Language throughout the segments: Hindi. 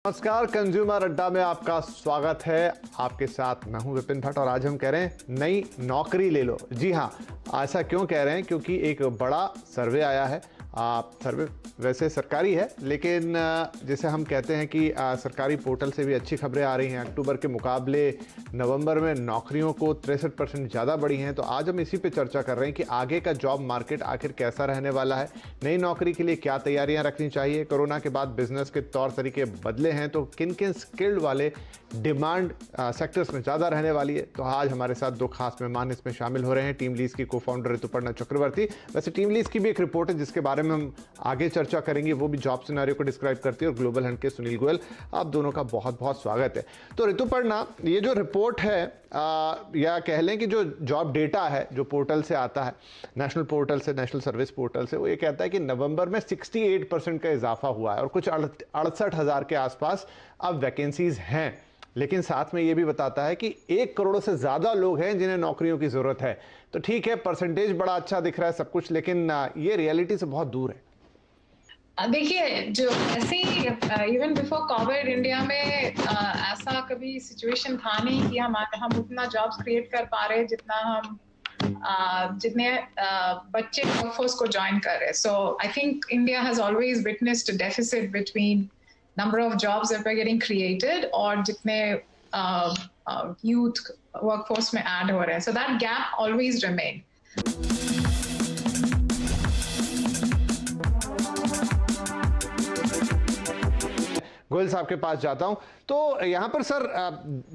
नमस्कार, कंज्यूमर अड्डा में आपका स्वागत है। आपके साथ मैं हूं विपिन भट्ट और आज हम कह रहे हैं नई नौकरी ले लो। जी हां, ऐसा क्यों कह रहे हैं? क्योंकि एक बड़ा सर्वे आया है। सर्वे वैसे सरकारी है, लेकिन जैसे हम कहते हैं कि सरकारी पोर्टल से भी अच्छी खबरें आ रही हैं। अक्टूबर के मुकाबले नवंबर में नौकरियों को 63% ज़्यादा बढ़ी हैं। तो आज हम इसी पे चर्चा कर रहे हैं कि आगे का जॉब मार्केट आखिर कैसा रहने वाला है, नई नौकरी के लिए क्या तैयारियां रखनी चाहिए, कोरोना के बाद बिजनेस के तौर तरीके बदले हैं तो किन किन स्किल्ड वाले डिमांड सेक्टर्स में ज़्यादा रहने वाली है। तो आज हमारे साथ दो खास मेहमान इसमें शामिल हो रहे हैं। टीम लीज की को फाउंडर ऋतुपर्णा चक्रवर्ती। वैसे टीम लीज की भी एक रिपोर्ट है जिसके बारे में हम आगे चर्चा करेंगे, वो भी जॉब सिनेरियो को डिस्क्राइब करती है। और ग्लोबल हंट के सुनील गोयल, आप दोनों का बहुत बहुत स्वागत है। तो ऋतुपर्णा, ये जो रिपोर्ट है या कह लें कि जो जॉब डेटा है जो पोर्टल से आता है, नेशनल पोर्टल से, नेशनल सर्विस पोर्टल से, वो ये कहता है कि नवंबर में 68% का इजाफा हुआ है और कुछ 68,000 के आसपास अब वैकेंसीज हैं। लेकिन साथ में ये भी बताता है कि 1 करोड़ से ज्यादा लोग हैं जिन्हें नौकरियों की जरूरत है। तो ठीक है, परसेंटेज बड़ा अच्छा दिख रहा है सब कुछ, लेकिन ये रियलिटी से बहुत दूर है। देखिए, जो ऐसे ही इवन बिफोर कोविड इंडिया में ऐसा कभी सिचुएशन था नहीं कि हम उतना जॉब्स क्रिएट कर पा रहे जितना हम जितने बच्चे वर्कफोर्स को ज्वाइन कर रहे। So I think India has always witnessed a deficit between number of jobs that were getting created और जितने यूथ वर्कफोर्स में ऐड हो रहे हैं। So that gap always remain. Goyal साहब के पास जाता हूं। तो यहां पर सर,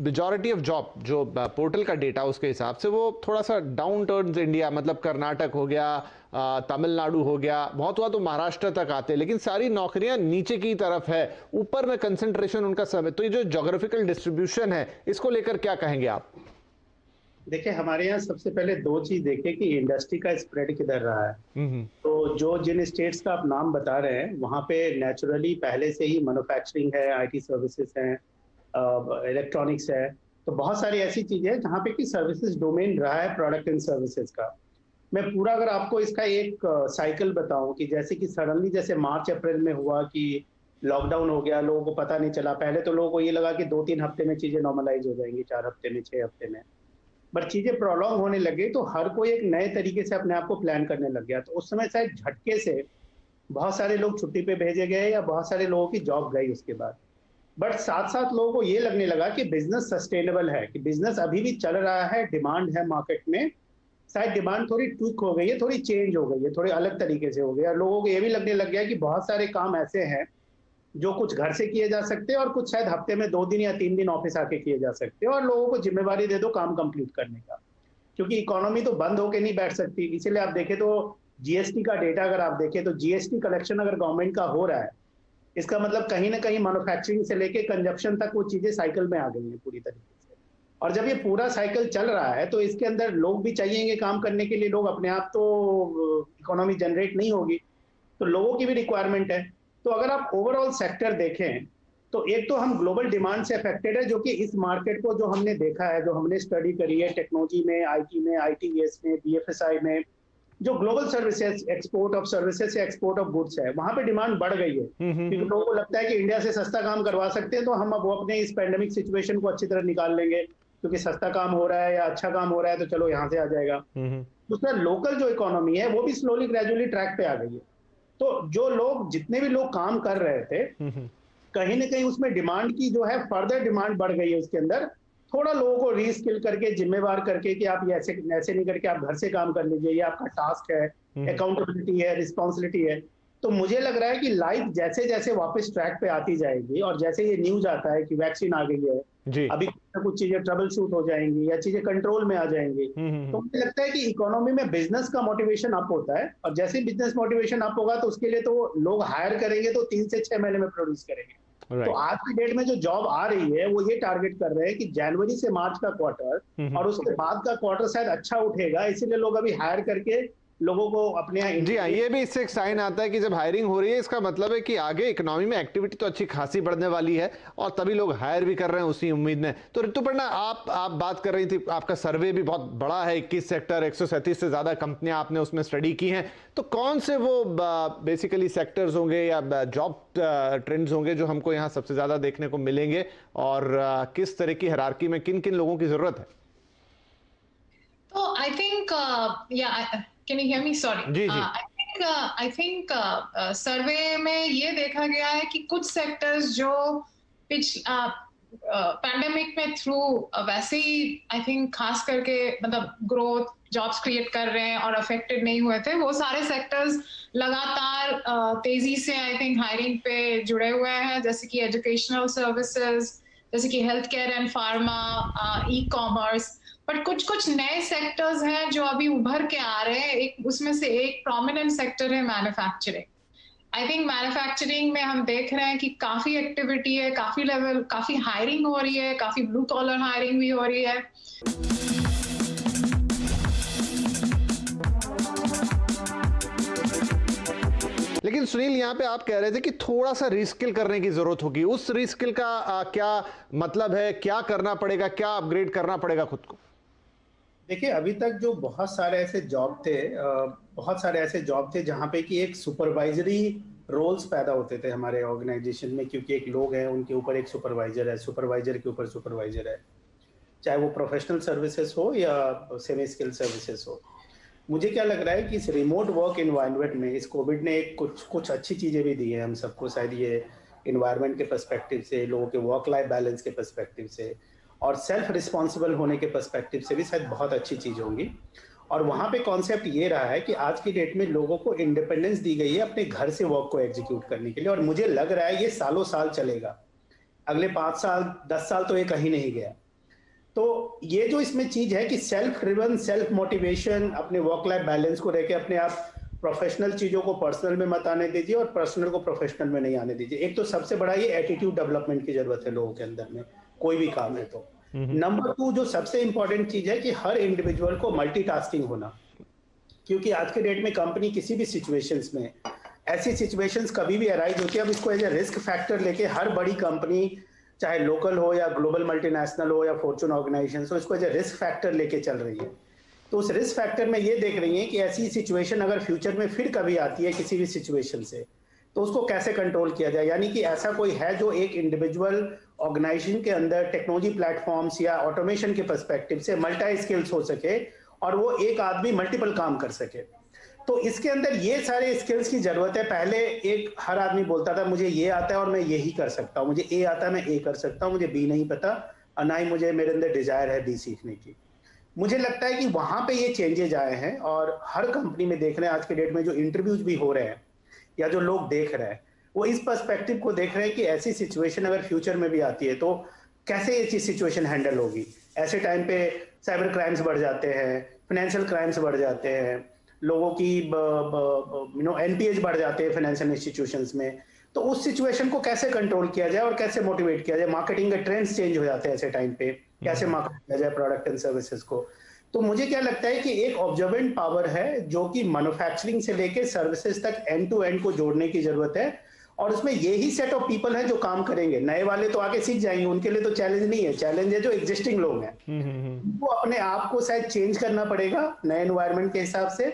मेजॉरिटी ऑफ जॉब जो पोर्टल का डेटा उसके हिसाब से वो थोड़ा सा डाउन टर्न्स इंडिया, मतलब कर्नाटक हो गया, तमिलनाडु हो गया, बहुत हुआ तो महाराष्ट्र तक आते हैं, लेकिन सारी नौकरियां नीचे की तरफ है, ऊपर में कंसंट्रेशन उनका सब है। तो ये जो ज्योग्राफिकल डिस्ट्रीब्यूशन है, इसको लेकर क्या कहेंगे आप? देखिए, हमारे यहाँ सबसे पहले दो चीज देखे कि इंडस्ट्री का स्प्रेड किधर रहा है। तो जो जिन स्टेट्स का आप नाम बता रहे हैं वहाँ पे नेचुरली पहले से ही मैन्युफैक्चरिंग है, आईटी सर्विसेज हैं, इलेक्ट्रॉनिक्स है। तो बहुत सारी ऐसी चीजें हैं जहाँ पे कि सर्विसेज डोमेन रहा है प्रोडक्ट एंड सर्विसेज का। मैं पूरा अगर आपको इसका एक साइकिल बताऊं कि जैसे कि सडनली जैसे मार्च अप्रैल में हुआ कि लॉकडाउन हो गया, लोगों को पता नहीं चला। पहले तो लोगों को ये लगा कि 2-3 हफ्ते में चीजें नॉर्मलाइज हो जाएंगी, 4 हफ्ते में, 6 हफ्ते में। बट चीजें प्रोलॉन्ग होने लगे तो हर कोई एक नए तरीके से अपने आप को प्लान करने लग गया। तो उस समय शायद झटके से बहुत सारे लोग छुट्टी पे भेजे गए या बहुत सारे लोगों की जॉब गई उसके बाद। बट साथ साथ लोगों को ये लगने लगा कि बिजनेस सस्टेनेबल है, कि बिजनेस अभी भी चल रहा है, डिमांड है मार्केट में। शायद डिमांड थोड़ी ट्विक हो गई है, थोड़ी चेंज हो गई है, थोड़ी अलग तरीके से हो गया। लोगों को ये भी लगने लग गया कि बहुत सारे काम ऐसे हैं जो कुछ घर से किए जा सकते हैं और कुछ शायद हफ्ते में 2 दिन या 3 दिन ऑफिस आके किए जा सकते हैं, और लोगों को जिम्मेवारी दे दो काम कंप्लीट करने का। क्योंकि इकोनॉमी तो बंद होके नहीं बैठ सकती। इसीलिए आप देखें तो जीएसटी का डेटा अगर आप देखें तो जीएसटी कलेक्शन अगर गवर्नमेंट का हो रहा है, इसका मतलब कहीं ना कहीं मैन्युफैक्चरिंग से लेके कंजप्शन तक वो चीजें साइकिल में आ गई हैं पूरी तरीके से। और जब ये पूरा साइकिल चल रहा है तो इसके अंदर लोग भी चाहिएंगे काम करने के लिए। लोग अपने आप तो इकोनॉमी जनरेट नहीं होगी, तो लोगों की भी रिक्वायरमेंट है। तो अगर आप ओवरऑल सेक्टर देखें तो एक तो हम ग्लोबल डिमांड से अफेक्टेड है, जो कि इस मार्केट को जो हमने देखा है, जो हमने स्टडी करी है टेक्नोलॉजी में, आईटी में, आईटीएस में, बीएफएसआई में, जो global services, export of services से एक्सपोर्ट ऑफ गुड्स है, वहां पे डिमांड बढ़ गई है। क्योंकि लोगों को लगता है कि इंडिया से सस्ता काम करवा सकते हैं तो हम अब वो अपने इस पैंडेमिक सिचुएशन को अच्छी तरह निकाल लेंगे, क्योंकि सस्ता काम हो रहा है या अच्छा काम हो रहा है तो चलो यहाँ से आ जाएगा। दूसरा, लोकल जो इकोनॉमी है वो भी स्लोली ग्रेजुअली ट्रैक पे आ गई है। तो जो लोग, जितने भी लोग काम कर रहे थे, कहीं ना कहीं उसमें डिमांड की जो है फर्दर डिमांड बढ़ गई है उसके अंदर। थोड़ा लोगों को रीस्किल करके, जिम्मेवार करके कि आप ये ऐसे नहीं करके आप घर से काम कर लीजिए, ये आपका टास्क है, अकाउंटेबिलिटी है, रिस्पॉन्सिबिलिटी है। तो मुझे लग रहा है कि लाइफ जैसे जैसे वापस ट्रैक पे आती जाएगी और जैसे ये न्यूज आता है कि वैक्सीन आ गई है, अभी कुछ चीजें ट्रबल शूट हो जाएंगी या चीजें कंट्रोल में आ जाएंगी, तो मुझे लगता है कि इकोनॉमी में बिजनेस का मोटिवेशन अप होता है। और जैसे बिजनेस मोटिवेशन अप होगा तो उसके लिए तो लोग हायर करेंगे तो 3 से 6 महीने में प्रोड्यूस करेंगे। तो आज की डेट में जो जॉब आ रही है वो ये टारगेट कर रहे हैं कि जनवरी से मार्च का क्वार्टर और उसके बाद का क्वार्टर शायद अच्छा उठेगा, इसीलिए लोग अभी हायर करके लोगों को अपने यहाँ जी हाँ, ये भी इससे एक साइन आता है कि जब हायरिंग हो रही है इसका मतलब है कि आगे इकोनॉमी में एक्टिविटी तो अच्छी खासी बढ़ने वाली है और तभी लोग हायर भी कर रहे हैं उसी उम्मीद में। तो ऋतुपर्णा, आप बात कर रही थी, आपका सर्वे भी बहुत बड़ा है, 21 सेक्टर, 137 से ज्यादा कंपनियां आपने उसमें स्टडी की हैं। तो कौन से वो बेसिकली सेक्टर्स होंगे या जॉब ट्रेंड्स होंगे जो हमको यहाँ सबसे ज्यादा देखने को मिलेंगे और किस तरह की हायरार्की में किन किन लोगों की जरूरत है? तो I think can you hear me? Sorry. जी जी। आई थिंक सर्वे में ये देखा गया है कि कुछ सेक्टर्स जो पैंडेमिक में थ्रू वैसे ही आई थिंक खास करके मतलब ग्रोथ जॉब्स क्रिएट कर रहे हैं और अफेक्टेड नहीं हुए थे, वो सारे सेक्टर्स लगातार तेजी से आई थिंक हायरिंग पे जुड़े हुए हैं, जैसे कि एजुकेशनल सर्विसेज, जैसे कि health care and pharma, e commerce. But कुछ नए सेक्टर्स हैं जो अभी उभर के आ रहे हैं। एक उसमें से एक प्रोमिनेंट सेक्टर है मैन्युफैक्चरिंग। आई थिंक मैन्युफैक्चरिंग में हम देख रहे हैं कि काफी एक्टिविटी है, काफी हायरिंग हो रही है, काफी ब्लू कॉलर हायरिंग भी हो रही है। लेकिन सुनील, यहाँ पे आप कह रहे थे कि थोड़ा सा रीस्किल करने की जरूरत होगी। उस रीस्किल का क्या मतलब है? क्या करना पड़ेगा? क्या अपग्रेड करना पड़ेगा खुद को? देखिए, अभी तक जो बहुत सारे ऐसे जॉब थे जहाँ पे कि एक सुपरवाइजरी रोल्स पैदा होते थे हमारे ऑर्गेनाइजेशन में, क्योंकि एक लोग हैं, उनके ऊपर एक सुपरवाइजर है, सुपरवाइजर के ऊपर सुपरवाइजर है, चाहे वो प्रोफेशनल सर्विसेज हो या सेमी स्किल सर्विसेज हो। मुझे क्या लग रहा है कि इस रिमोट वर्क इन्वायरमेंट में इस कोविड ने कुछ अच्छी चीज़ें भी दी हैं हम सबको, शायद ये इन्वायरमेंट के पर्सपेक्टिव से, लोगों के वर्क लाइफ बैलेंस के पर्सपेक्टिव से और सेल्फ रिस्पॉन्सिबल होने के पर्सपेक्टिव से भी शायद बहुत अच्छी चीज़ होंगी। और वहाँ पे कॉन्सेप्ट ये रहा है कि आज की डेट में लोगों को इंडिपेंडेंस दी गई है अपने घर से वर्क को एग्जीक्यूट करने के लिए, और मुझे लग रहा है ये सालों साल चलेगा। अगले 5 साल 10 साल तो ये कहीं नहीं गया। तो ये जो इसमें चीज है कि सेल्फ ड्रिवन, सेल्फ मोटिवेशन, अपने वर्क लाइफ बैलेंस को रह के अपने आप प्रोफेशनल चीजों को पर्सनल में मत आने दीजिए और पर्सनल को प्रोफेशनल में नहीं आने दीजिए। एक तो सबसे बड़ा ये एटीट्यूड डेवलपमेंट की जरूरत है लोगों के अंदर में, कोई भी काम है तो। नंबर 2 जो सबसे इंपॉर्टेंट चीज है कि हर इंडिविजुअल को मल्टीटास्किंग होना, क्योंकि आज के डेट में कंपनी किसी भी सिचुएशंस में, ऐसी सिचुएशंस कभी भी अराइज होती है, अब इसको एज ए रिस्क फैक्टर लेके हर बड़ी कंपनी, चाहे लोकल हो या ग्लोबल मल्टीनेशनल हो या फॉर्चून ऑर्गेनाइजेशन हो, इसको एज ए रिस्क फैक्टर लेके चल रही है। तो उस रिस्क फैक्टर में ये देख रही है कि ऐसी सिचुएशन अगर फ्यूचर में फिर कभी आती है किसी भी सिचुएशन से, तो उसको कैसे कंट्रोल किया जाए। यानी कि ऐसा कोई है जो एक इंडिविजुअल ऑर्गेनाइजेशन के अंदर टेक्नोलॉजी प्लेटफॉर्म्स या ऑटोमेशन के पर्सपेक्टिव से मल्टी स्किल्स हो सके और वो एक आदमी मल्टीपल काम कर सके। तो इसके अंदर ये सारे स्किल्स की जरूरत है। पहले एक हर आदमी बोलता था मुझे ये आता है और मैं यही कर सकता हूँ, मुझे ए आता है मैं ए कर सकता हूँ, मुझे बी नहीं पता और ना ही मुझे मेरे अंदर डिजायर है बी सीखने की। मुझे लगता है कि वहां पे ये चेंजेज आए हैं और हर कंपनी में देख रहे हैं आज के डेट में जो इंटरव्यूज भी हो रहे हैं या जो लोग देख रहे हैं वो इस पर्सपेक्टिव को देख रहे हैं कि ऐसी सिचुएशन अगर फ्यूचर में भी आती है तो कैसे ये चीज सिचुएशन हैंडल होगी। ऐसे टाइम पे साइबर क्राइम्स बढ़ जाते हैं, फाइनेंशियल क्राइम्स बढ़ जाते हैं, लोगों की एनपीएज बढ़ जाते हैं फाइनेंशियल इंस्टीट्यूशंस में। तो उस सिचुएशन को कैसे कंट्रोल किया जाए और कैसे मोटिवेट किया जाए। मार्केटिंग के ट्रेंड्स चेंज हो जाते हैं ऐसे टाइम पे, कैसे मार्केट किया जाए प्रोडक्ट एंड सर्विसेज को। तो मुझे क्या लगता है कि एक ऑब्जर्वेंट पावर है जो कि मैन्युफैक्चरिंग से लेके सर्विसेज तक एंड टू एंड को जोड़ने की जरूरत है और उसमें यही सेट ऑफ पीपल हैं जो काम करेंगे। नए वाले तो आके सीख जाएंगे, उनके लिए तो चैलेंज नहीं है, चैलेंज है जो एग्जिस्टिंग लोग हैं। वो अपने आप को शायद चेंज करना पड़ेगा नए एनवायरनमेंट के हिसाब से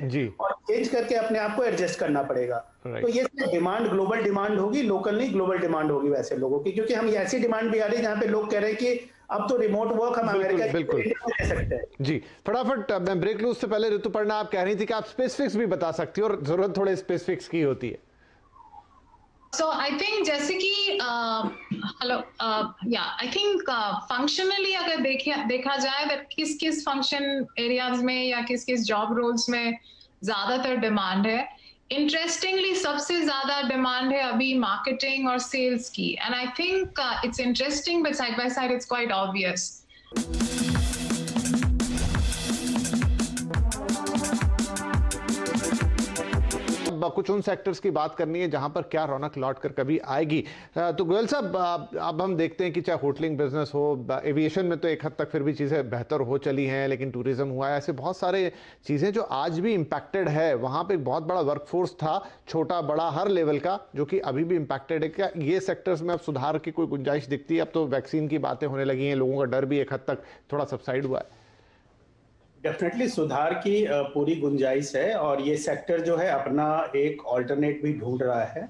और चेंज करके अपने आप को एडजस्ट करना पड़ेगा। तो ये डिमांड ग्लोबल डिमांड होगी, लोकल नहीं ग्लोबल डिमांड होगी वैसे लोगों की, क्योंकि हम ऐसी डिमांड भी आ रही है जहाँ पे लोग कह रहे हैं कि अब तो रिमोट वर्क हम अमेरिका बिल्कुल दे सकते हैं। जी फटाफट मैं ब्रेक लूं उससे पहले ऋतुपर्णा आप कह रही थी कि आप स्पेसिफिक्स भी बता सकती हो और जरूरत थोड़े स्पेसिफिक्स की होती है। So I think जैसे कि I think functionally अगर देखा जाए that किस function areas में या किस job roles में ज्यादातर डिमांड है। Interestingly सबसे ज्यादा डिमांड है अभी मार्केटिंग और सेल्स की, and I think it's interesting but side by side it's quite obvious. अब कुछ उन सेक्टर्स की बात करनी है जहां पर क्या रौनक लौट कर कभी आएगी। तो गोयल साहब, अब हम देखते हैं कि चाहे होटलिंग बिजनेस हो, एविएशन में तो एक हद तक फिर भी चीज़ें बेहतर हो चली हैं, लेकिन टूरिज्म हुआ है, ऐसे बहुत सारे चीज़ें जो आज भी इम्पैक्टेड है। वहाँ पे एक बहुत बड़ा वर्कफोर्स था, छोटा बड़ा हर लेवल का, जो कि अभी भी इम्पैक्टेड है। क्या ये सेक्टर्स में अब सुधार की कोई गुंजाइश दिखती है? अब तो वैक्सीन की बातें होने लगी हैं, लोगों का डर भी एक हद तक थोड़ा सबसाइड हुआ है। डेफिनेटली सुधार की पूरी गुंजाइश है, और ये सेक्टर जो है अपना एक ऑल्टरनेट भी ढूंढ रहा है,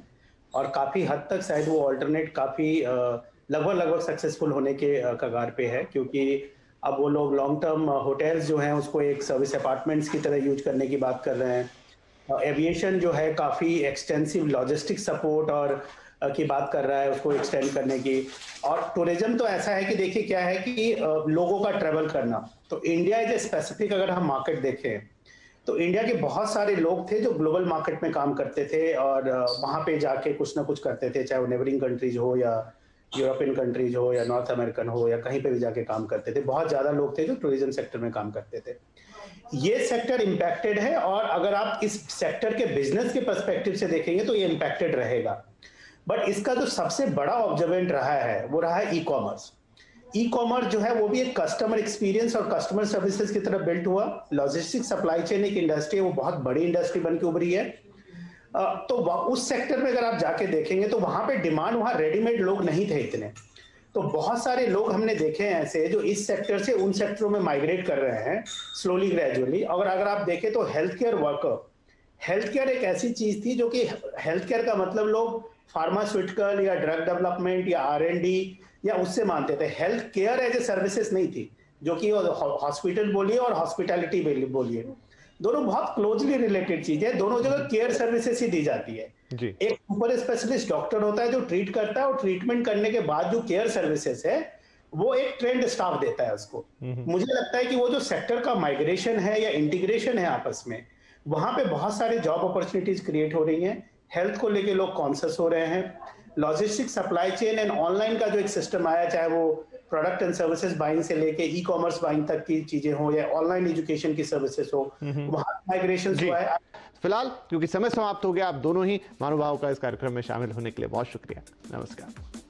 और काफी हद तक शायद वो ऑल्टरनेट काफी लगभग सक्सेसफुल होने के कगार पे है, क्योंकि अब वो लोग लॉन्ग टर्म होटल्स जो हैं उसको एक सर्विस अपार्टमेंट्स की तरह यूज करने की बात कर रहे हैं। एविएशन जो है काफी एक्सटेंसिव लॉजिस्टिक सपोर्ट और की बात कर रहा है, उसको एक्सटेंड करने की। और टूरिज्म तो ऐसा है कि देखिए क्या है कि लोगों का ट्रेवल करना, तो इंडिया एज ए स्पेसिफिक अगर हम मार्केट देखें तो इंडिया के बहुत सारे लोग थे जो ग्लोबल मार्केट में काम करते थे और वहां पे जाके कुछ ना कुछ करते थे, चाहे वो नेबरिंग कंट्रीज हो या यूरोपियन कंट्रीज हो या नॉर्थ अमेरिकन हो, या कहीं पे भी जाके काम करते थे। बहुत ज्यादा लोग थे जो टूरिज्म सेक्टर में काम करते थे। ये सेक्टर इंपैक्टेड है, और अगर आप इस सेक्टर के बिजनेस के पर्सपेक्टिव से देखेंगे तो ये इंपैक्टेड रहेगा। बट इसका जो सबसे बड़ा ऑब्जर्वेंट रहा है वो रहा है ई कॉमर्स। ई कॉमर्स जो है वो भी एक कस्टमर एक्सपीरियंस और कस्टमर सर्विसेज की तरफ बिल्ट हुआ। लॉजिस्टिक सप्लाई चेन एक इंडस्ट्री है, वो बहुत बड़ी इंडस्ट्री बन के उभरी है। तो उस सेक्टर में अगर आप जाके देखेंगे तो वहां पे डिमांड, वहां रेडीमेड लोग नहीं थे इतने, तो बहुत सारे लोग हमने देखे हैं ऐसे जो इस सेक्टर से उन सेक्टरों में माइग्रेट कर रहे हैं स्लोली ग्रेजुअली। और अगर आप देखें तो health care worker, health care एक ऐसी चीज थी जो कि हेल्थ केयर का मतलब लोग फार्मास्यूटिकल या ड्रग डेवलपमेंट या R&D या उससे मानते थे। Health care as a services नहीं थी, जो कि हॉस्पिटल बोलिए और हॉस्पिटैलिटी बोलिए, दोनों बहुत क्लोजली रिलेटेड चीज है। दोनों जगह केयर सर्विसेज ही दी जाती है जी। एक सुपर स्पेशलिस्ट डॉक्टर होता है जो ट्रीट करता है, और ट्रीटमेंट करने के बाद जो केयर सर्विसेज है वो एक ट्रेंड स्टाफ देता है उसको। मुझे लगता है कि वो जो सेक्टर का माइग्रेशन है या इंटीग्रेशन है आपस में, वहां पे बहुत सारे जॉब अपॉर्चुनिटीज क्रिएट हो रही हैं। हेल्थ को लेके लोग कॉन्शियस हो रहे हैं। Logistic supply chain and online का जो एक सिस्टम आया, चाहे वो प्रोडक्ट एंड सर्विसेज बाइंग से लेके ई कॉमर्स बाइंग तक की चीजें हो या ऑनलाइन एजुकेशन की सर्विसेज हो, वहां माइग्रेशन हुआ है। फिलहाल क्योंकि समय समाप्त हो गया, आप दोनों ही महानुभावों का इस कार्यक्रम में शामिल होने के लिए बहुत शुक्रिया। नमस्कार।